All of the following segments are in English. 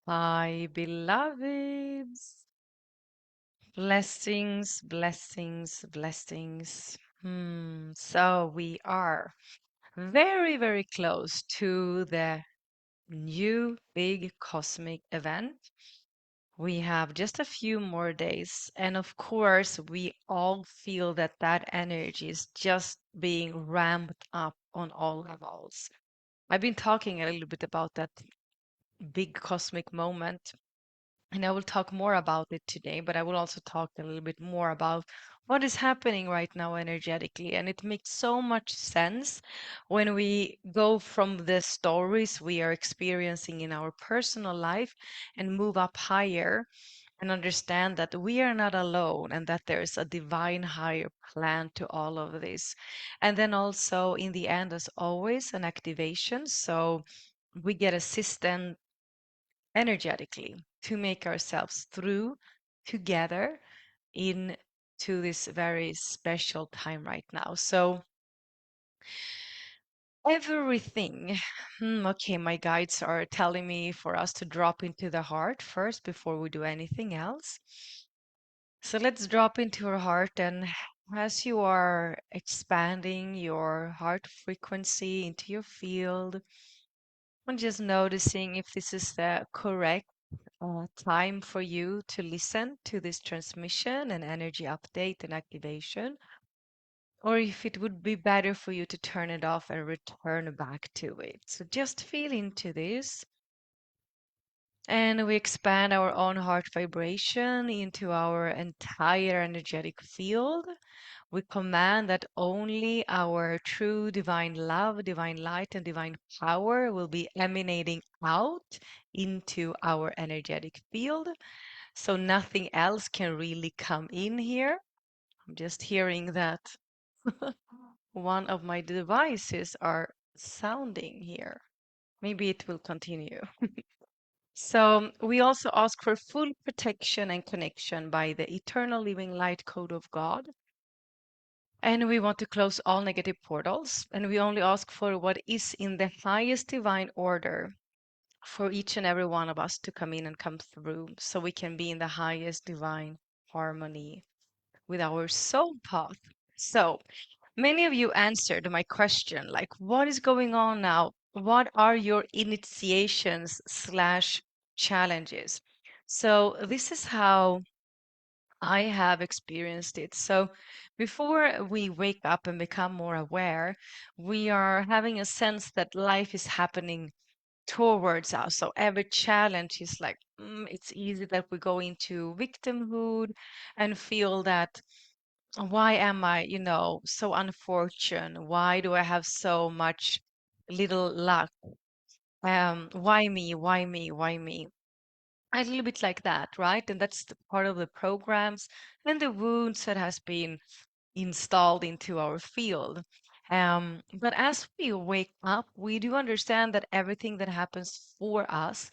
My beloveds, blessings, blessings, blessings. So we are very, very close to the new big cosmic event. We have just a few more days. And of course, we all feel that that energy is just being ramped up on all levels. I've been talking a little bit about that big cosmic moment. And I will talk more about it today, but I will also talk a little bit more about what is happening right now energetically. And it makes so much sense when we go from the stories we are experiencing in our personal life and move up higher and understand that we are not alone and that there is a divine higher plan to all of this. And then also, in the end, as always, an activation. So we get a system energetically to make ourselves through together into this very special time right now. So everything. Okay, my guides are telling me for us to drop into the heart first before we do anything else. So let's drop into our heart, and as you are expanding your heart frequency into your field, I'm just noticing if this is the correct time for you to listen to this transmission and energy update and activation, or if it would be better for you to turn it off and return back to it. So just feel into this. And we expand our own heart vibration into our entire energetic field. We command that only our true divine love, divine light, and divine power will be emanating out into our energetic field. So nothing else can really come in here. I'm just hearing that one of my devices are sounding here. Maybe it will continue. So we also ask for full protection and connection by the eternal living light code of God. And we want to close all negative portals. And we only ask for what is in the highest divine order for each and every one of us to come in and come through so we can be in the highest divine harmony with our soul path. So many of you answered my question, like, what is going on now? What are your initiations slash challenges? So this is how I have experienced it. So before we wake up and become more aware, we are having a sense that life is happening towards us. So every challenge is like, it's easy that we go into victimhood and feel that why am I, so unfortunate? Why do I have so much little luck? Why me? Why me? Why me? A little bit like that, right? And that's the part of the programs and the wounds that has been installed into our field. But as we wake up, we do understand that everything that happens for us,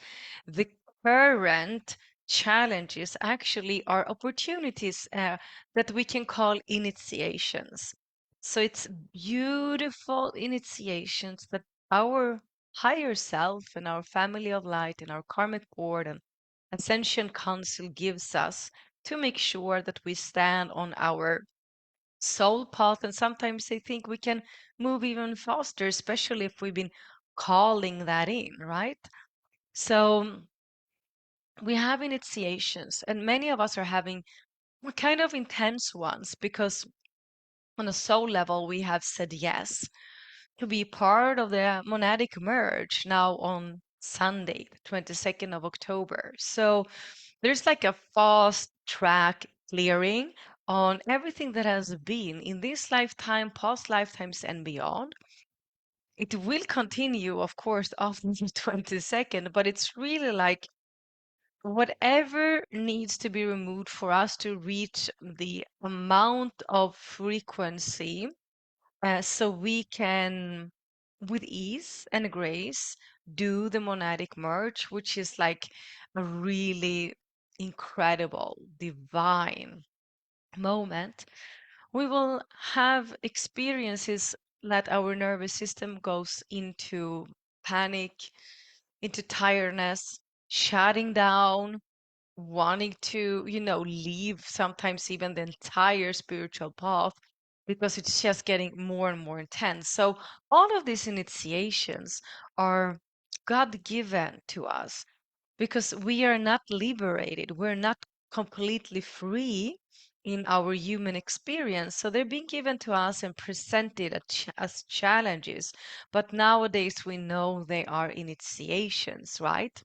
the current challenges actually are opportunities that we can call initiations. So it's beautiful initiations that our higher self and our family of light and our karmic board and ascension council gives us to make sure that we stand on our soul path, and sometimes they think we can move even faster, especially if we've been calling that in, right? So we have initiations, and many of us are having kind of intense ones because on a soul level we have said yes to be part of the monadic merge now on Sunday, the 22nd of October. So there's like a fast track clearing on everything that has been in this lifetime, past lifetimes, and beyond. It will continue, of course, after the 22nd, but it's really like whatever needs to be removed for us to reach the amount of frequency so we can, with ease and grace, do the monadic merge, which is like a really incredible, divine moment. We will have experiences that our nervous system goes into panic, into tiredness. shutting down, wanting to, leave sometimes even the entire spiritual path because it's just getting more and more intense. So all of these initiations are God given to us because we are not liberated. We're not completely free in our human experience. So they're being given to us and presented as challenges. But nowadays we know they are initiations, right?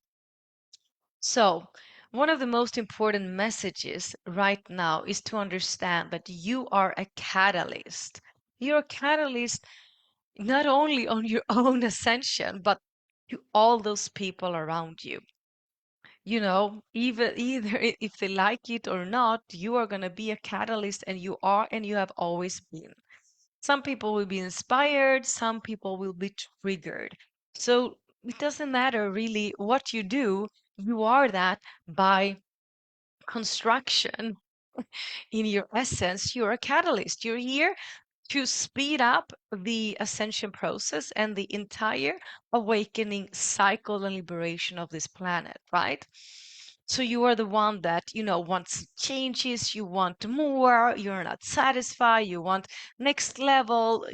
So, one of the most important messages right now is to understand that you are a catalyst. You're a catalyst not only on your own ascension, but to all those people around you. Even either if they like it or not, you are going to be a catalyst, and you are, and you have always been. Some people will be inspired, some people will be triggered. So it doesn't matter really what you do, you are that by construction. In your essence, you're a catalyst. You're here to speed up the ascension process and the entire awakening cycle and liberation of this planet, right? So you are the one that, wants changes, you want more, you're not satisfied, you want next level,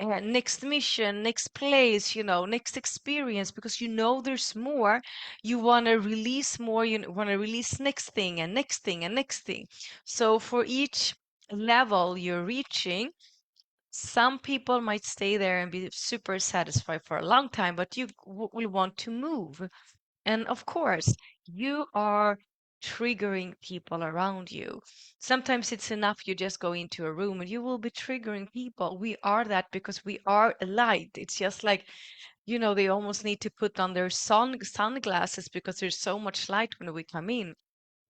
next mission, next place, next experience, because there's more. You want to release more, you want to release next thing and next thing and next thing. So for each level you're reaching, some people might stay there and be super satisfied for a long time, but you will want to move. And of course, you are triggering people around you. Sometimes it's enough you just go into a room and you will be triggering people. We are that because we are a light. It's just like, they almost need to put on their sunglasses because there's so much light when we come in.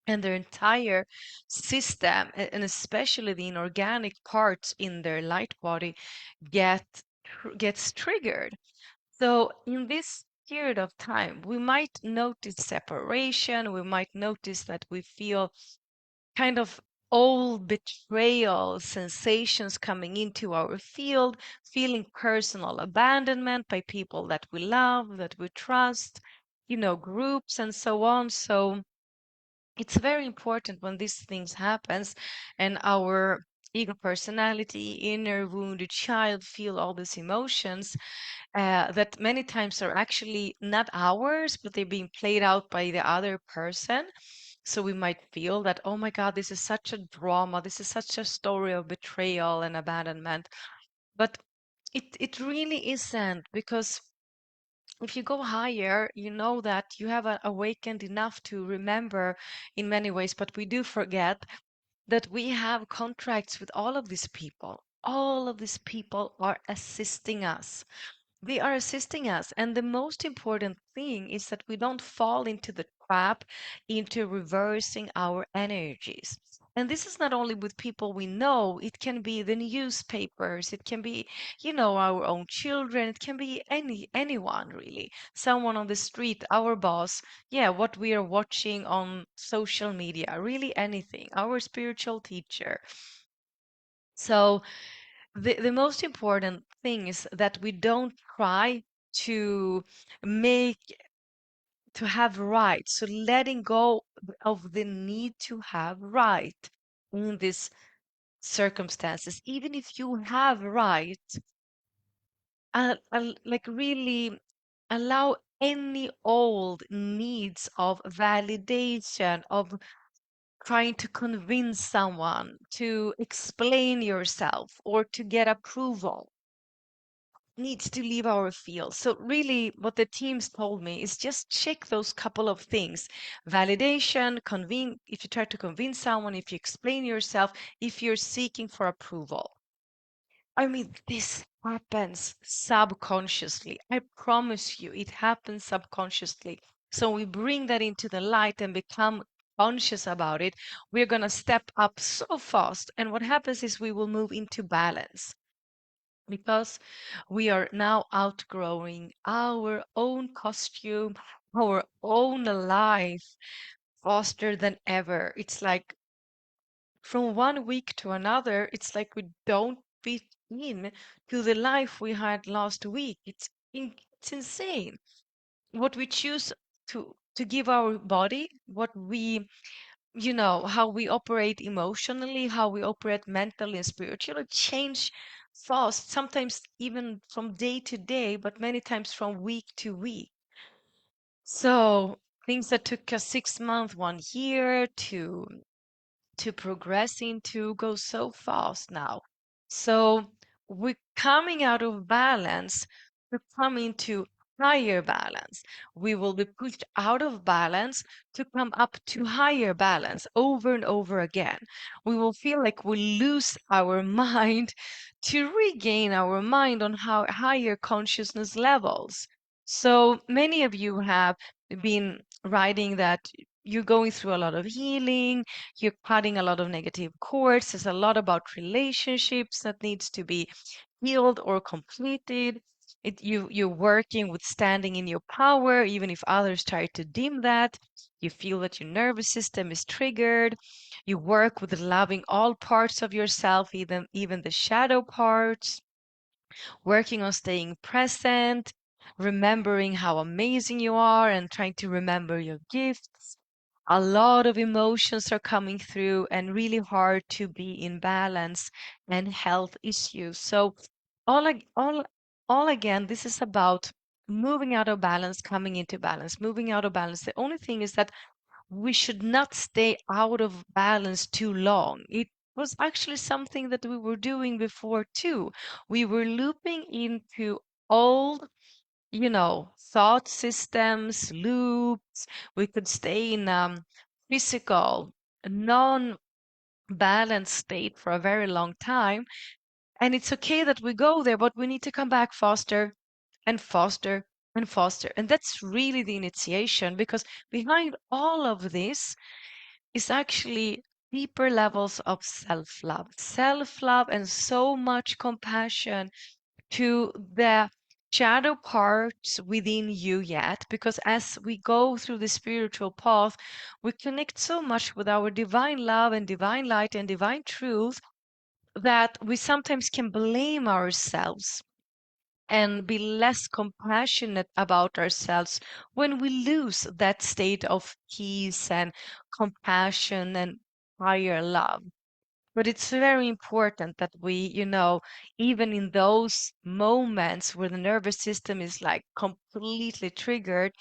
And their entire system, and especially the inorganic parts in their light body, gets triggered. So in this period of time, we might notice separation. We might notice that we feel kind of old betrayal sensations coming into our field, feeling personal abandonment by people that we love, that we trust, groups and so on. So it's very important when these things happens and our ego personality, inner wounded child feel all these emotions that many times are actually not ours, but they're being played out by the other person. So we might feel that, oh my God, this is such a drama. This is such a story of betrayal and abandonment. But it really isn't, because if you go higher, you know that you have awakened enough to remember in many ways, but we do forget that we have contracts with all of these people. All of these people are assisting us. They are assisting us. And the most important thing is that we don't fall into the trap into reversing our energies. And this is not only with people we know, it can be the newspapers, it can be, our own children, it can be anyone really. Someone on the street, our boss, yeah, what we are watching on social media, really anything, our spiritual teacher. So the most important thing is that we don't try to make to have right. So letting go of the need to have right in these circumstances, even if you have right, like really allow any old needs of validation, of trying to convince someone, to explain yourself, or to get approval needs to leave our field. So really what the teams told me is just check those couple of things. Validation, if you try to convince someone, if you explain yourself, if you're seeking for approval. I mean, this happens subconsciously. I promise you, it happens subconsciously. So we bring that into the light and become conscious about it. We're going to step up so fast. And what happens is we will move into balance, because we are now outgrowing our own costume, our own life faster than ever. It's like from one week to another, it's like we don't fit in to the life we had last week. It's insane. What we choose to to give our body what we, how we operate emotionally, how we operate mentally and spiritually change fast, sometimes even from day to day, but many times from week to week. So things that took us 6 months, 1 year to progress into go so fast now. So we're coming out of balance to come into higher balance. We will be pushed out of balance to come up to higher balance over and over again. We will feel like we lose our mind to regain our mind on how higher consciousness levels. So many of you have been writing that you're going through a lot of healing, you're cutting a lot of negative cords. There's a lot about relationships that needs to be healed or completed. You're working with standing in your power, even if others try to dim that. You feel that your nervous system is triggered. You work with loving all parts of yourself, even the shadow parts, working on staying present, remembering how amazing you are and trying to remember your gifts. A lot of emotions are coming through and really hard to be in balance and health issues. So all ag- all again, this is about moving out of balance, coming into balance, moving out of balance. The only thing is that we should not stay out of balance too long. It was actually something that we were doing before too. We were looping into old, thought systems, loops. We could stay in physical, non balanced state for a very long time. And it's okay that we go there, but we need to come back faster and faster and faster. And that's really the initiation because behind all of this is actually deeper levels of self love, and so much compassion to the shadow parts within you yet. Because as we go through the spiritual path, we connect so much with our divine love and divine light and divine truth that we sometimes can blame ourselves and be less compassionate about ourselves when we lose that state of peace and compassion and higher love. But it's very important that we, even in those moments where the nervous system is like completely triggered,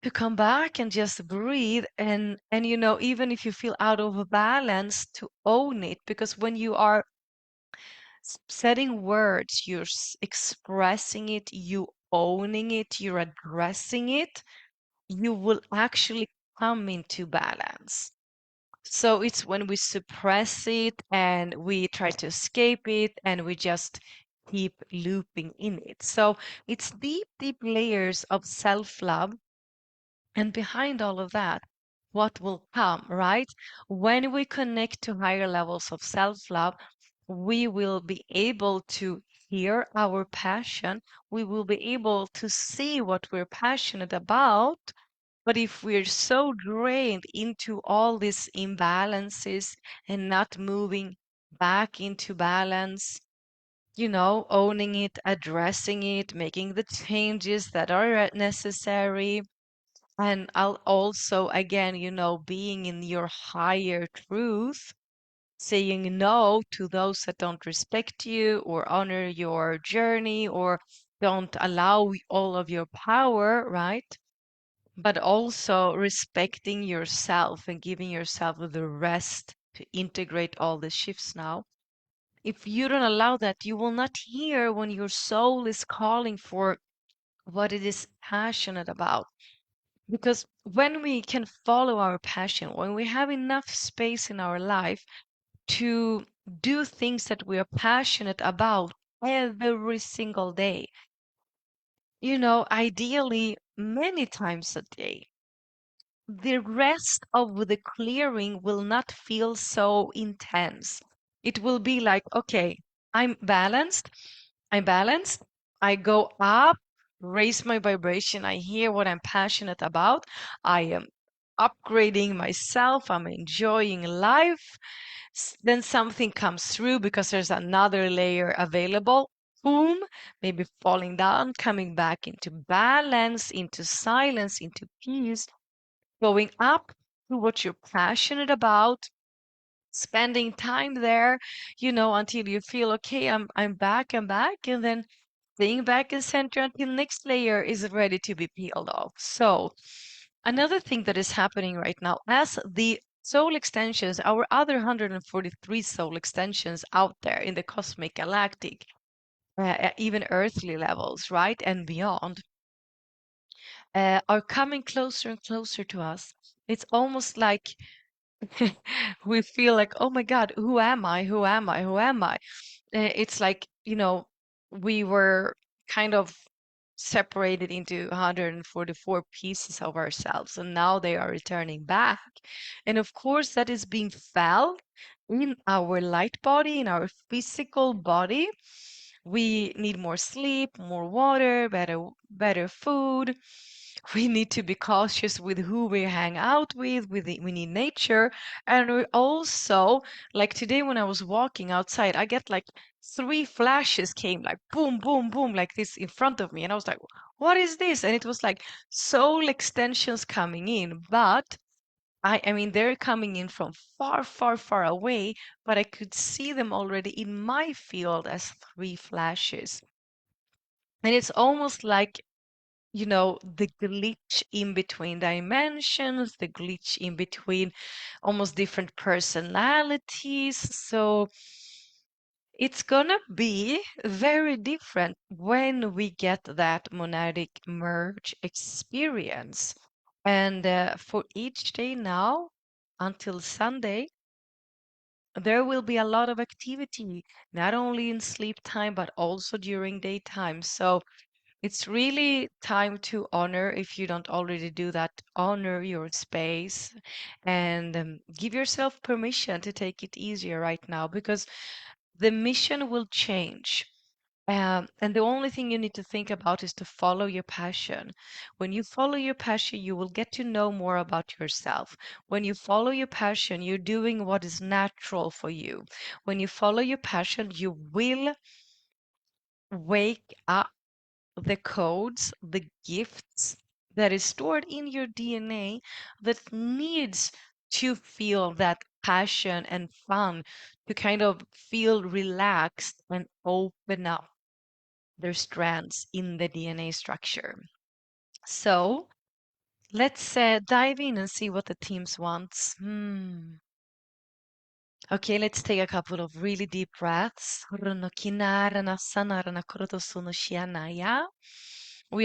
to come back and just breathe and even if you feel out of balance, to own it. Because when you are setting words, you're expressing it, you owning it, you're addressing it, you will actually come into balance. So it's when we suppress it and we try to escape it and we just keep looping in it. So it's deep, deep layers of self-love. And behind all of that, what will come, right? When we connect to higher levels of self love, we will be able to hear our passion. We will be able to see what we're passionate about. But if we're so drained into all these imbalances and not moving back into balance, owning it, addressing it, making the changes that are necessary, and I'll also, again, being in your higher truth, saying no to those that don't respect you or honor your journey or don't allow all of your power, right? But also respecting yourself and giving yourself the rest to integrate all the shifts now. If you don't allow that, you will not hear when your soul is calling for what it is passionate about. Because when we can follow our passion, when we have enough space in our life to do things that we are passionate about every single day, ideally many times a day, the rest of the clearing will not feel so intense. It will be like, okay, I'm balanced. I'm balanced. I go up, raise my vibration. I hear what I'm passionate about. I am upgrading myself. I'm enjoying life. Then something comes through because there's another layer available. Boom, maybe falling down, coming back into balance, into silence, into peace. going up to what you're passionate about, spending time there, until you feel okay, I'm back, and then staying back in center until next layer is ready to be peeled off. So another thing that is happening right now, as the soul extensions, our other 143 soul extensions out there in the cosmic galactic, even earthly levels, right, and beyond, are coming closer and closer to us. It's almost like we feel like, oh my God, who am I? Who am I? Who am I? It's like, we were kind of separated into 144 pieces of ourselves, and now they are returning back. And of course, that is being felt in our light body, in our physical body. We need more sleep, more water, better food. We need to be cautious with who we hang out with. We need nature. And we also, like today when I was walking outside, I get like three flashes came like boom, boom, boom, like this in front of me. And I was like, what is this? And it was like soul extensions coming in. But I mean, they're coming in from far, far, far away, but I could see them already in my field as three flashes. And it's almost like, the glitch in between dimensions, the glitch in between almost different personalities. So it's gonna be very different when we get that monadic merge experience. And for each day now until Sunday, there will be a lot of activity, not only in sleep time, but also during daytime. So it's really time to honor, if you don't already do that, honor your space and give yourself permission to take it easier right now because the mission will change. And the only thing you need to think about is to follow your passion. When you follow your passion, you will get to know more about yourself. When you follow your passion, you're doing what is natural for you. When you follow your passion, you will wake up the codes, the gifts that is stored in your DNA that needs to feel that passion and fun to kind of feel relaxed and open up their strands in the DNA structure. So let's dive in and see what the teams wants. Okay, let's take a couple of really deep breaths. We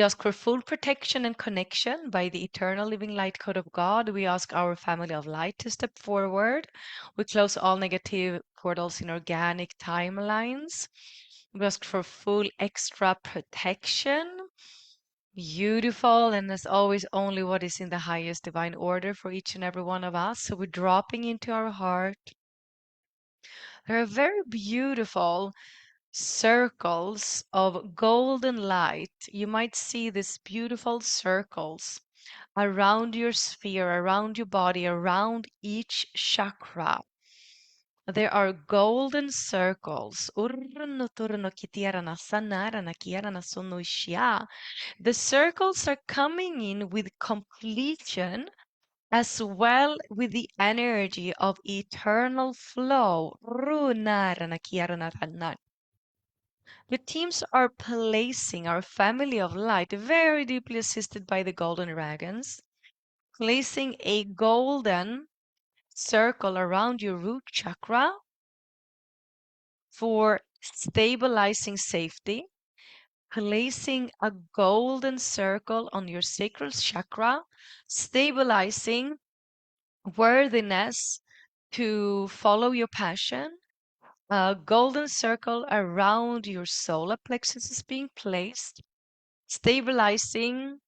ask for full protection and connection by the eternal living light code of God. We ask our family of light to step forward. We close all negative portals in organic timelines. We ask for full extra protection. Beautiful, and as always, only what is in the highest divine order for each and every one of us. So we're dropping into our heart. There are very beautiful circles of golden light. You might see these beautiful circles around your sphere, around your body, around each chakra. There are golden circles. The circles are coming in with completion as well with the energy of eternal flow. The teams are placing our family of light, very deeply assisted by the golden dragons, placing a golden circle around your root chakra for stabilizing safety, placing a golden circle on your sacral chakra, stabilizing worthiness to follow your passion. A golden circle around your solar plexus is being placed, stabilizing,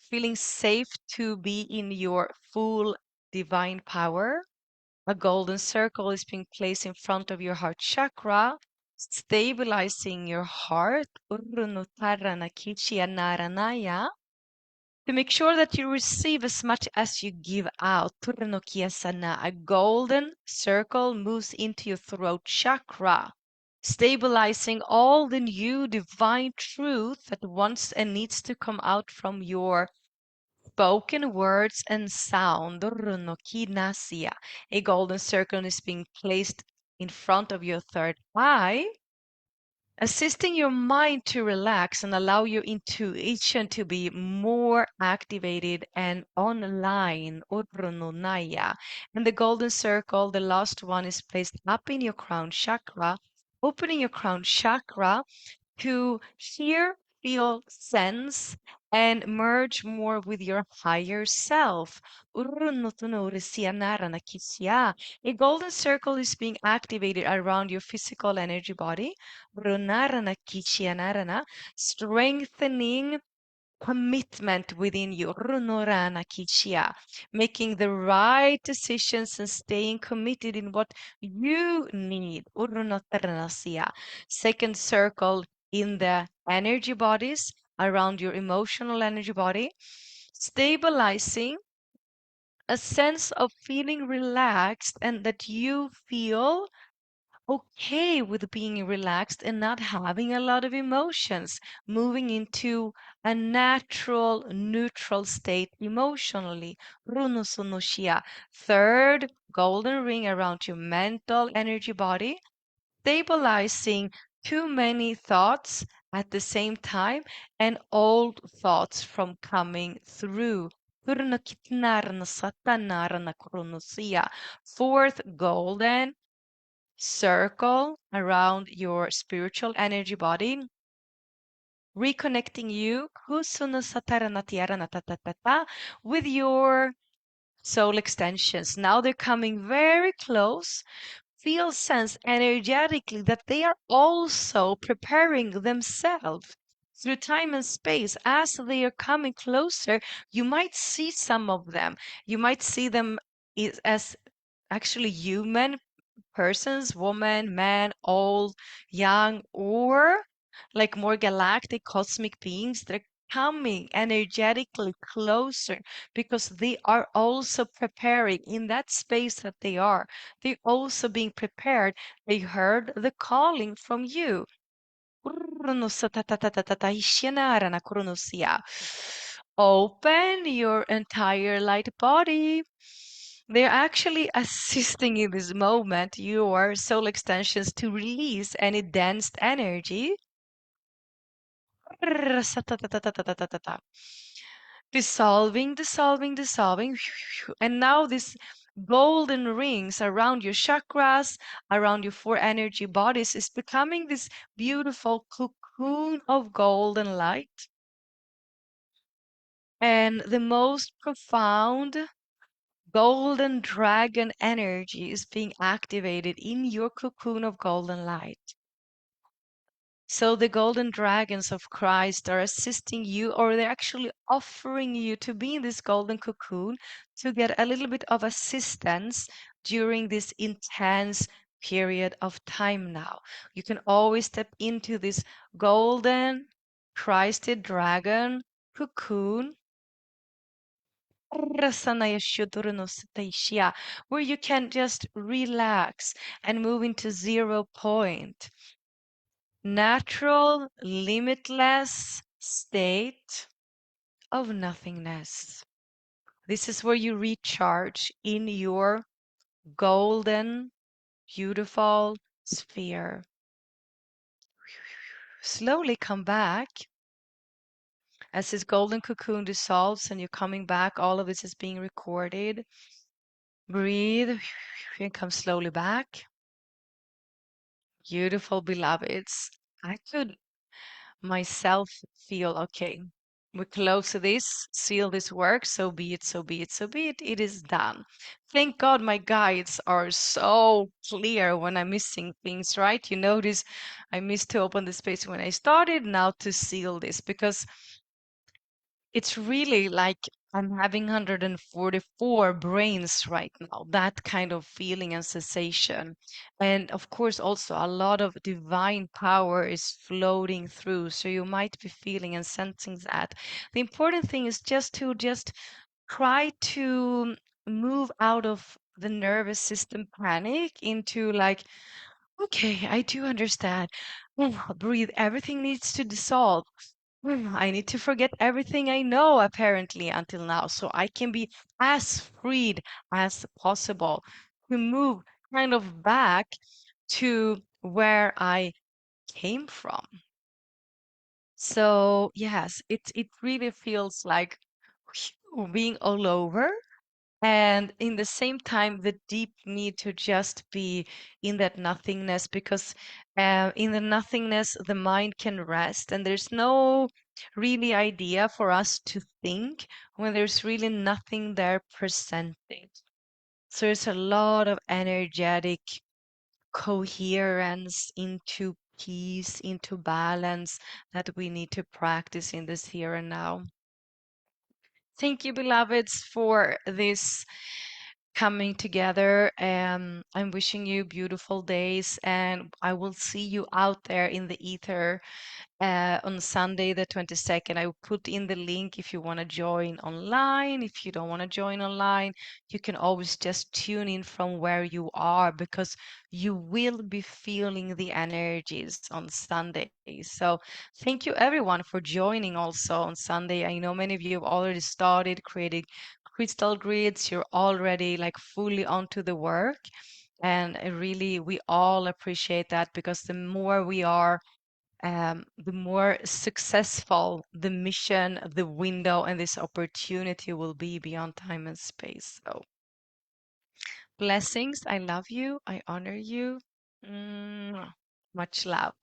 feeling safe to be in your full divine power. A golden circle is being placed in front of your heart chakra, stabilizing your heart. To make sure that you receive as much as you give out. A golden circle moves into your throat chakra, stabilizing all the new divine truth that wants and needs to come out from your spoken words and sound. No kinasia. A golden circle is being placed in front of your third eye, assisting your mind to relax and allow your intuition to be more activated and online. Urununaya. And the golden circle, the last one, is placed up in your crown chakra, opening your crown chakra to hear, feel, sense, and merge more with your higher self. A golden circle is being activated around your physical energy body, strengthening commitment within you, making the right decisions and staying committed in what you need. Second circle in the energy bodies around your emotional energy body, stabilizing a sense of feeling relaxed and that you feel okay with being relaxed and not having a lot of emotions, moving into a natural, neutral state emotionally. Runosunoshia. Third, golden ring around your mental energy body, stabilizing too many thoughts at the same time and old thoughts from coming through. Fourth, golden circle around your spiritual energy body, reconnecting you with your soul extensions. Now they're coming very close. Feel, sense energetically that they are also preparing themselves through time and space. As they are coming closer, you might see some of them. You might see them as actually human persons, woman, man, old, young, or like more galactic cosmic beings. They're coming energetically closer because they are also preparing in that space that they are. They're also being prepared. They heard the calling from you. Open your entire light body. They're actually assisting in this moment your soul extensions to release any dense energy. Dissolving, dissolving, dissolving. And now these golden rings around your chakras, around your four energy bodies is becoming this beautiful cocoon of golden light. And the most profound golden dragon energy is being activated in your cocoon of golden light. So the golden dragons of Christ are assisting you, or they're actually offering you to be in this golden cocoon to get a little bit of assistance during this intense period of time now. You can always step into this golden Christed dragon cocoon where you can just relax and move into 0 point. Natural, limitless state of nothingness. This is where you recharge in your golden, beautiful sphere. Slowly come back. As this golden cocoon dissolves and you're coming back, all of this is being recorded. Breathe and come slowly back. Beautiful beloveds. I could myself feel okay. We close this, seal this work, so be it, so be it, so be it. It is done. Thank God my guides are so clear when I'm missing things, right? You notice I missed to open the space when I started, now to seal this because it's really like I'm having 144 brains right now, that kind of feeling and sensation. And of course, also a lot of divine power is floating through. So you might be feeling and sensing that. The important thing is just try to move out of the nervous system panic into like, okay, I do understand. Breathe. Everything needs to dissolve. I need to forget everything I know apparently until now so I can be as freed as possible to move kind of back to where I came from. So yes, it really feels like being all over, and in the same time the deep need to just be in that nothingness, because in the nothingness the mind can rest, and there's no really idea for us to think when there's really nothing there presented. So there's a lot of energetic coherence into peace, into balance that we need to practice in this here and now. Thank you, beloveds, for this coming together. I'm wishing you beautiful days, and I will see you out there in the ether on Sunday, the 22nd. I will put in the link if you want to join online. If you don't want to join online, you can always just tune in from where you are, because you will be feeling the energies on Sunday. So thank you everyone for joining also on Sunday. I know many of you have already started creating crystal grids. You're already like fully onto the work. And really, we all appreciate that, because the more we are, the more successful the mission, the window, and this opportunity will be beyond time and space. So, blessings. I love you. I honor you. Much love.